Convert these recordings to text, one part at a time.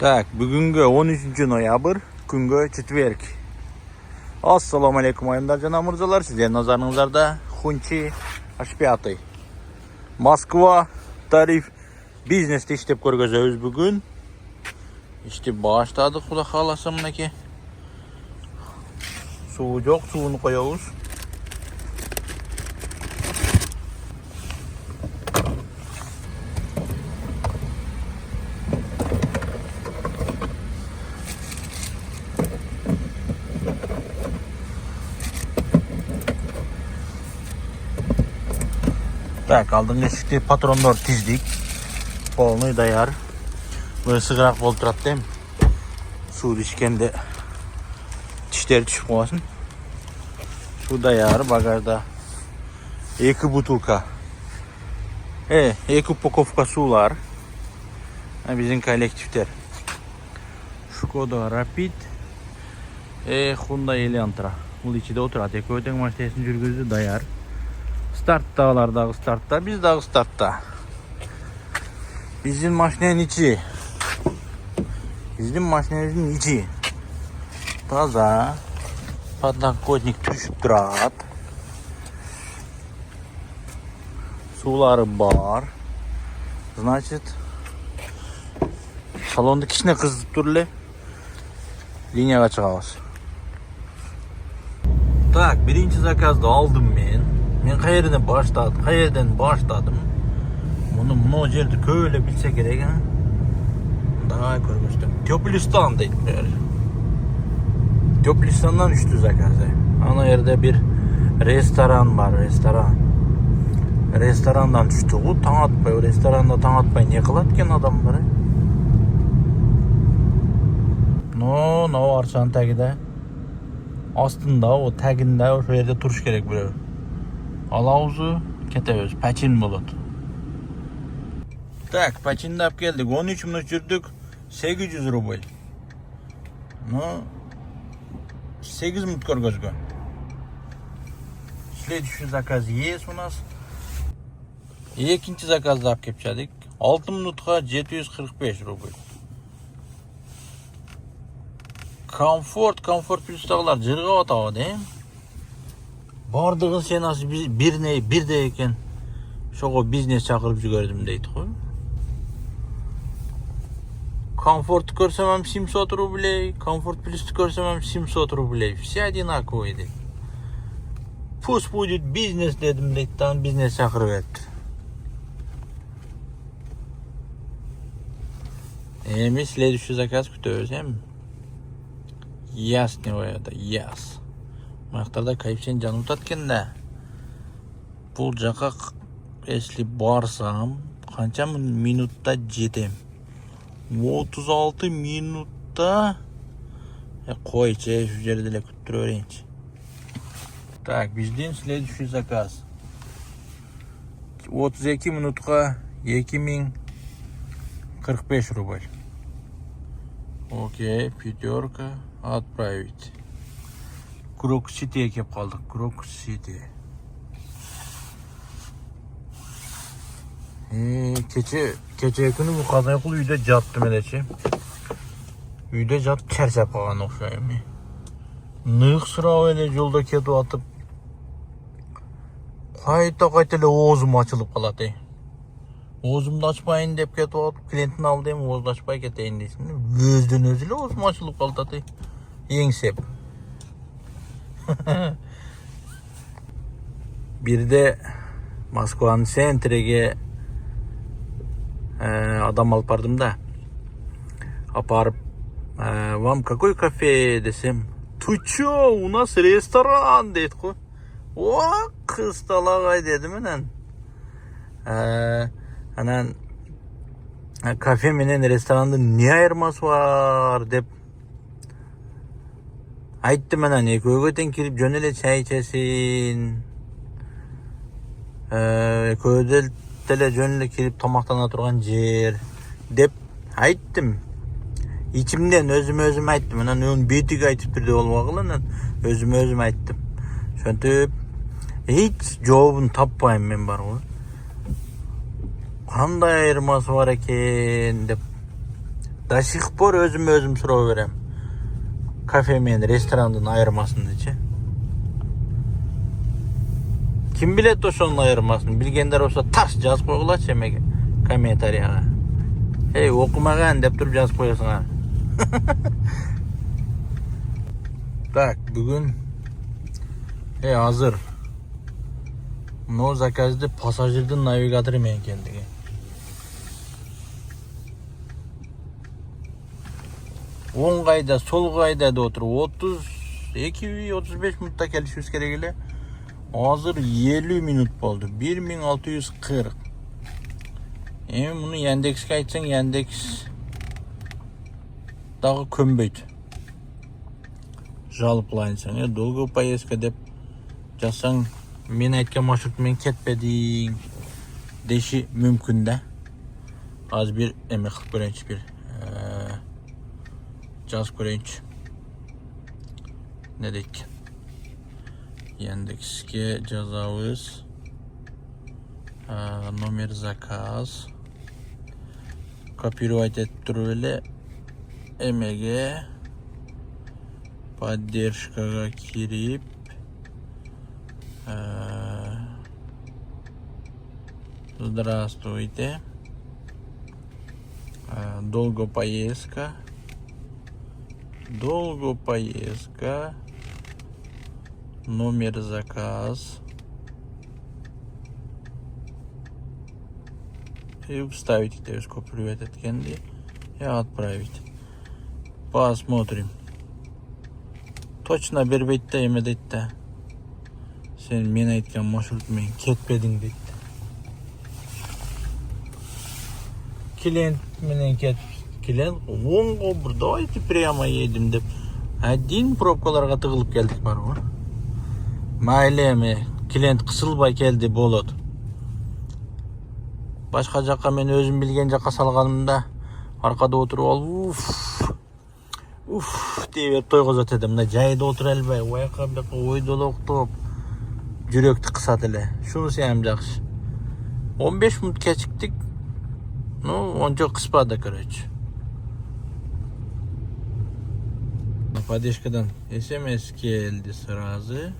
Так, бүгінгі 13 ноябрь, күнгі четверг. Ассаламу алейкум айымдар жана мырзалар, сіздердің назарыңыздарда Хунчи H5. Москва тариф бизнесті іштеп көргіземіз бүгін. İşte başladık, Xudo xolasa мінеке. Suvi жоқ, suvini qo'yamiz. Так, алдыңғы есікте патрондар тиздік. Полный даяр. Böyle sıcak болып тұрады дейм. Суды ішкенде тіштері түсіп қаласын. Су даяр, багажда 2 бутылка. 2 упаковка сулар. Bizim коллективтер. Шкода Rapid. Hyundai Elantra. Бұл içinde отырады. Екеудің машинасын жүргізді даяр. Starttağılarдағы startta, bizдағы startta. Bizim maşinenin içi. Bizim maşinemizin içi. Taza. Подлокотник düşüp тұрады. Suları бар. Значит, салонды кішіне қызып тұрлы. Линияға шығамыз. Так, birinci заказды алдым мен. Мен қайерден баштадым. Мұны мына жерді көйлі білсе керек. Давай көргөстім. Теплистан дейді. Теплистаннан 3 заказы. Ана жерде bir restoran бар, restoran. Ресторандан түсті ғой, таң атпай. Ресторанда таң атпай не қылады кен адамдар? No, аршан тәгіде. Астында, о тәгінде, о жерде тұрыш керек біреу. Алаузы кетебіз, пәчин болады. Так, пәчинді ап келдік. 13 минут жүрдік, 800 рубль. 8 минут көргізгі. Следующий заказ есть у нас. Екінші заказды ап кепчадық. 6 минутқа 745 рубль. Комфорт плюстағылар жырға отауы дейм. Бардығын сен асы бірде екен. Шоғы бизнес шақырып жүгердім дейді ғой. Комфорт көрсемем 700 рублей, комфорт плюсты көрсемем 700 рублей. Все одинаковые дейді. Пусть будет бизнес дедім дейді, тан бизнес шақырып етті. Эми следующий заказ күтөбүз, эми. Ясневая да, яс. Мақтарда кайфсен жанып таткен да. Бұл жаққа, если барсам, қанша минутта жетем? 36 минутта. Қойче, şu жерде ле күттіріп өрейінші. Так, бізден следующий заказ. 32 минутқа 2045 рубль. Окей, пятерка. Отправить. Крок-сити кеп қалдық. Крок-сити. Кече күні бұл қазан құл үйде жатты менече. Үйде жат чәрсеп қалған оқшайым. Нық сұрау әлі жолда кетіп атып. Қайта-қайтелі оғызым açылып қалады. Оғызымды açпайын деп кетіп атып, клиентін алдым, оғызды açпай кетейін дейсің. Өзден өзілі оғызым açылып қалады. Ең сеп. Бірде Москваның центреге адам алып бардым да. Апарып, вам какой кафе десем? Ты чё, у нас ресторан дейді қой. О, қыз талағай деді менен. Анан кафе менен ресторанды не айырмасы бар деп айтты менен. Екеуге тең кирип жөн эле чай ичесин. Екеуге деле жөн эле кирип тамактана турган жер деп айттым. İçimden özüm ayttım. Анан onun бетиге айтып турду болбогул, анан özüm айттым. Шөнтүп hiç жообун таппайм мен бар ғой. Қандай айырмасы бар екен деп Da sih por özüm surab berem. Kafe men restorandын ayırmasındachı. Kim bilet oşonun ayırmasını? Bilgenler olsa tars жазып koygulaçı emege kommentariyaga. Hey okumagan dep turup жазып koyasыңар. Так, bugün hazır. No zakazды pasajerдин навигатору менен келдик. Оң кайда, сол кайда деп отуруп 32-35 минутта келишибиз керек эле. Азыр 50 минут болду. 1640. Эми муну Яндекске айтсаң, Яндекс дагы көнбөйт. Жалпылайсаң, долго поездка деп жазсаң, мен айткан маршрут менен кетпедиң деши мүмкүн да. Азыр бир эме кылып көрөйүнчү, бир жазып көрөйүнчү. Не дейт? Яндекске жазабыз. Номер заказ. Копировать этип туруп эле эмеге поддержкага кирип здравствуйте. Долго поездка. Номер заказ. И вставить это, скопировать эткенди и отправить. Посмотрим. Точно бербейт да, эме дейт да. Сен мен айткан маршрут менен кетпедиң дейт. Клиент менен клиент оңго бир давайте прямо едем деп. Один пробкаларга тыгылып келдик барбы? Майле эме клиент кысылбай келди болот. Башка жакка мен өзүм билген жакка салганымда аркада отуруп алып уф деп тойгозот эдим. Мына жайда отура албай, ояка бияка ойдолоктоп жүрөктү кысат эле. Шунусу эми жакшы. 15 минут кечиктик. Ну, ончо кыспады, короче. На поддержкадан СМС келди сразу.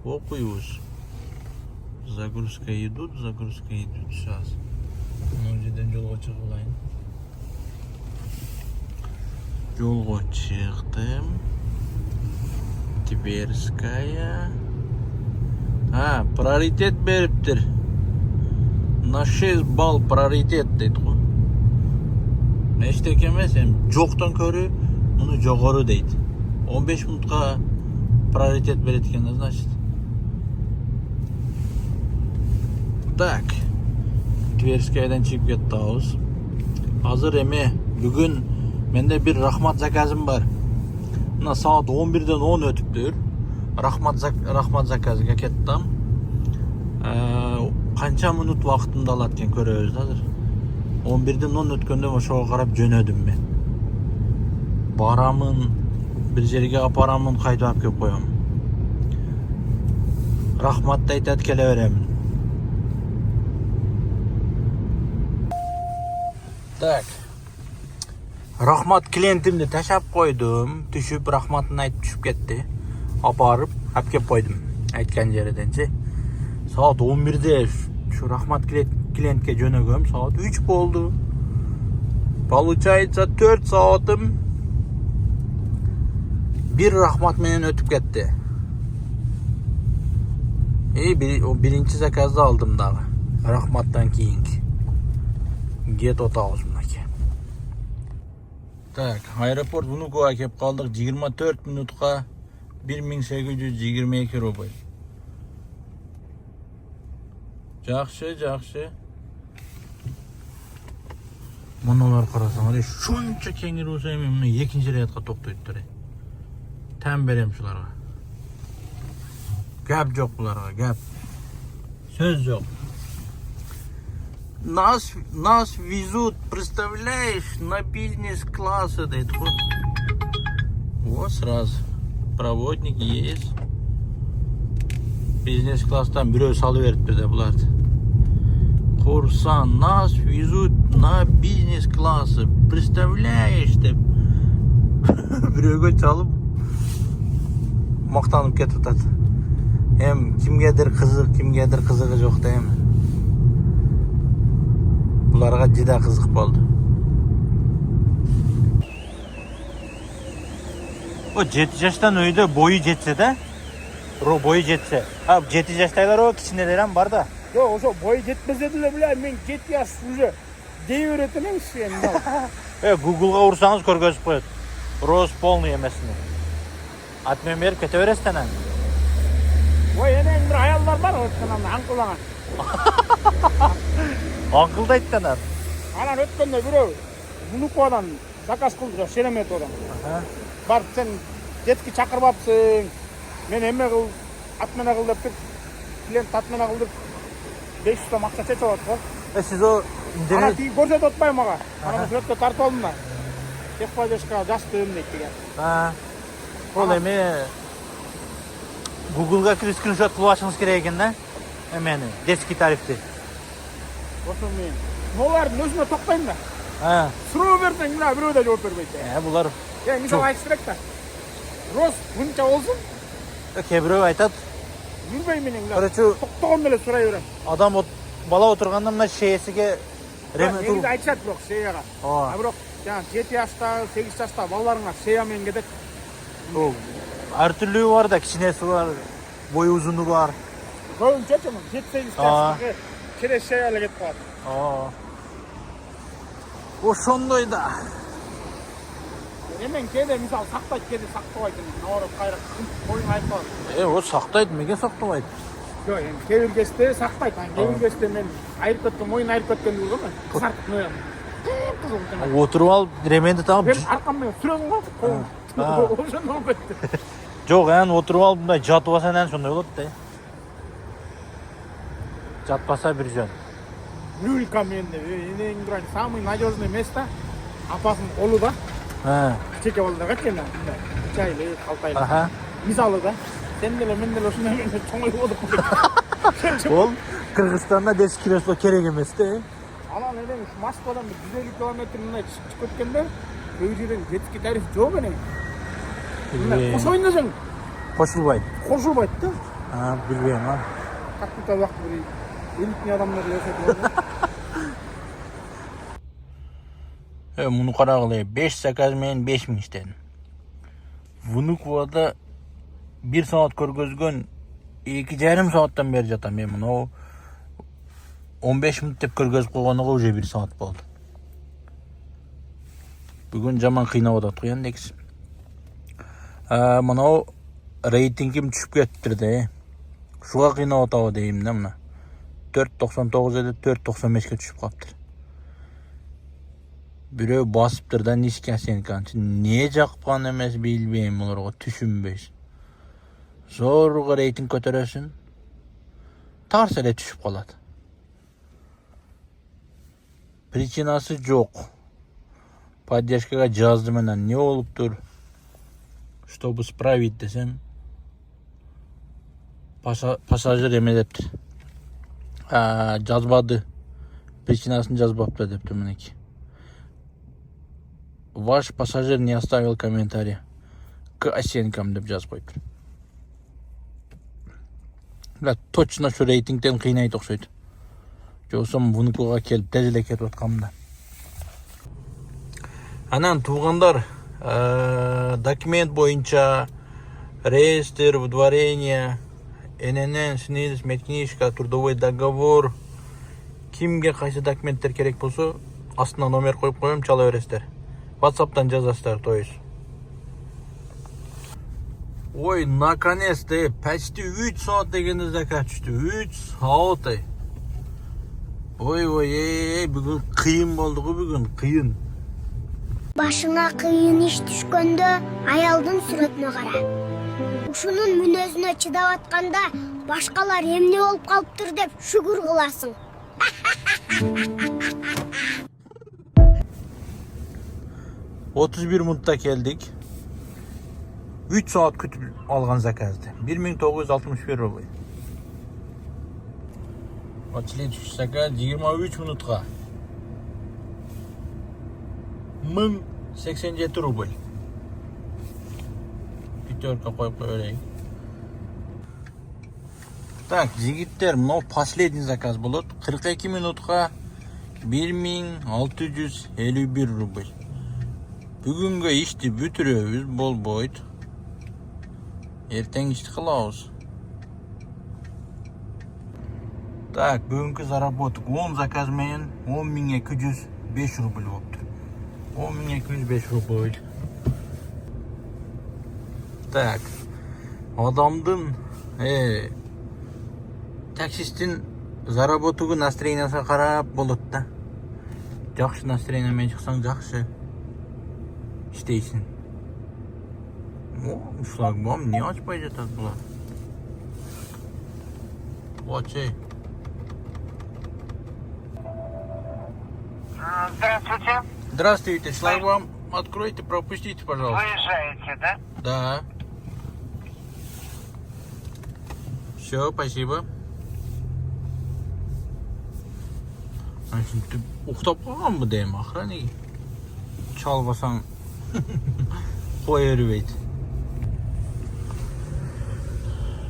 Окуйбуз. Загрузка идут. Сейчас. Мына жерден жолго чыгып алайын. Жолго чыктым. Тверская. Приоритет бериптир. На 6 балл приоритет дейт го. Эчтеке эмес, эми жоктон көрү муну жогору дейт. 15 минутка приоритет берет экен, значит. Так. Тверскаядан чыгып кеттабыз. Азыр эме бүгүн менде бир рахмат заказым бар. Мына саат 11ден 10 өтүптүр. Рахмат заказга кеттим. Канча минут вакытымды алат экен көрөбүз азыр. 11ден 10 өткөндө ошого карап жөнөдүм мен. Барамын, бир жерге апарамын, кайтып алып келип коем. Рахматты айтат келе беремин. Так. Рахмат клиентимди ташап койдум. Түшүп рахматын айтып түшүп кетти. Апарып, алып келип койдум. Айткан жерденчи. Saat 11'de şu rahmat klientke jönөгөм. Saat 3 болду. Получается 4 саатым bir rahmat менен өтүп кетти. Birinci zaказды алдым дагы. Рахматтан кийинки. Get отабыз мынакей. Так, аэропорт Внуково кеп калдык. 24 минутка 1822 рубль. Жакшы. Мунулар карасаң, шунча кеңир болсо эми муну экинчи рядка токтойтур. Тәм берем шуларга. Гап жок буларга, гап. Сөз жок. Нас везут, представляешь, на бизнес-классы, дейт го. Вот сразу. Проводник есть. Бизнес-класстан бирөө салып бериптир да буларды. Курсан, нас везут на бизнес классы, представляешь деп бирөөгө чалып мактанып кетип атат. Кимгедир кызыгы жок да эми. Буларга жида кызык болду. O 7 yaştan öyle boyu jetse de, boyu jetse. Abi 7 yaştaylar o kiçineler hem var da. Yok o boyu жетпесе de bile men 7 yaş уже dey öğretmenim işte. Google'ga vursanız көргөзүп коет. Рост полный эмесini. Atmen berip kete бересиз анан. Ой, eneng bir ayallar var ötkenden ankılagan. Ankıldayт анан. Анан өткөндө бирөө Мунукуадан заказ кылды, Шереметовдон. Барып сен детки чакырбапсың. Мен эме кыл, атмена кыл деп клиент атмена кыл деп 500 сом акча чечип атып. Siz o Ана тиги көрсөтүп атпай мага. Ана сүрөткө тартып алдым да. Техподдержка жаштым дейт деген. Ол эми Google'ga кирип скриншот кылып алышыңыз керек экен да. Эмени, детский тарифти. Ошо мен. Нолардын өзүнө токтойм да. Суроо берсең, мына бирөө да жооп бербейт. Булар Мисалы айтыш керек да. Рост мынча болсун. Кээ бирөө айтат. Жүрбөй менен Короче, токтогон эле сурай берем. Адам бала отурганда мына шээсиге Негизи айтышат бирок шеяга. Бирок жана 7 жашта, 8 жашта балдарыңар шея менен кетет. Ар түрлүү бар да, кичинеси бар, бою узуну бар. Көбүнчөчү 7-8 жаштагы через шея эле кетип калат. Ошондой да. Эмен кээде мисалы сактайт, кээде сактабайт. Наурап кайра боюң айтып калат. О сактайт, эмнеге сактабайт? Жок, эми кээ бир кезде сактайт. Кээ бир кезде мен айырып кеткен, моюн айырып кеткен дейм го. Кызартып ноям. Отуруп алып, ременди тагып. Мен аркам менен сүрөм го. Ошондо болуп кетти. Жок, отуруп алып мындай жатып алса анан ошондой болот да. Жатпаса бир жөн. Люлька менде, эң бир самый надежный место. Апасынын колу да. Чеке балдар кеткен да. Чайлы, калтайлы. Мисалы да. Сен деле мен деле ушундай менде чоңоюп отуруп. Ол Кыргызстанда детский кресло керек эмес да. Анан эле Москвадан 150 километр мындай чыгып кеткенде, көй жерден детский тариф жок эне. Кошоюн десең, Кошулбайт. Кошулбайт да. Билбейм, Как-то убакыт бир элитный адамдар жашайт. Муну карагыла, 5 заказ менен 5000 иштедим. Внуковада 1 саат көргөзгөн 2,5 сааттан бери жатам мен муну. 15 мүнөт деп көргөзүп койгонуга уже 1 саат болду. Бүгүн жаман кыйнап атат го негизи. Мына рейтингим түшүп кетиптир да. Шуга кыйнап атабы дейм да мына. 4.99 эде 4.95ке түшүп калыптыр. Бирөө басыптыр да низкий оценканы. Не жаккан эмес билбейм, буларга түшүнбөйсүн. Зорго рейтинг көтөрөсүн. Тарс эле түшүп калат. Причинасы жок. Поддержкага жаздым анан не болуптур? Чтобы справить десем, пассажир эме дептир. Жазбады. Причинасын жазбаптыр дептир мынеки. Ваш пассажир не оставил комментария к оценкам деп жазып коюптур. Точно şu рейтингден кыйнайт окшойт. Жоксом Внуковга келип тез кетип аткам да. Анан туугандар, документ боюнча реестр, выдворение, ННН, СНИЛС, медкнижка, трудовой договор, кимге кайсы документтер керек болсо, астына номер коюп коем, чала бересиздер. WhatsApp'tan жазасыздар, то есть. Ой, наконец-то, почти 3 saat дегенде заказ түштү. 3 saat. Ой, бүгүн кыйын болду го, бүгүн кыйын. Башыңа кыйын иш түшкөндө аялдын сүрөтүнө кара. Ушунун мүнөзүнө чыдап атканда башкалар эмне болуп калыптыр деп шүгүр кыласың. 31 минутта келдик. 3 saat күтүп алган заказды. 1961 рубль. Очередь заказ 23 минутка. 1087 рубль. Пятерка коюп коелайын. Так, жигиттер, мынау последний заказ болот. 42 минутка 1651 рубль. Бүгүнгө ишти бүтүрөбүз, болбойт. Эртең ишти кылабыз. Так, бүгүнкү заработок 10 заказ менен 10205 рубль болуптур. 10205 рубль. Так, адамдын таксисттин заработугу настроениясына карап болот да. Жакшы настроение менен чыксаң жакшы иштейсиң. Шлагбаум не ачпай жатат булар. Ачай. Здравствуйте. Здравствуйте, шлагбаум откройте, пропустите, пожалуйста. Выезжаете, да? Да. Все, спасибо. Ты уктап калганбы дейм, охранник. Чалбасаң кое бербейт.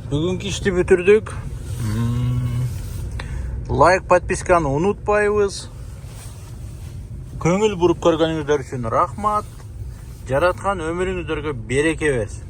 Бүгүнкү ишти бүтүрдүк. Лайк, подписканы унутпайбыз. Көңүл буруп көргөнүңүздөр үчүн рахмат. Жараткан өмүрүңүздөргө береке берсин.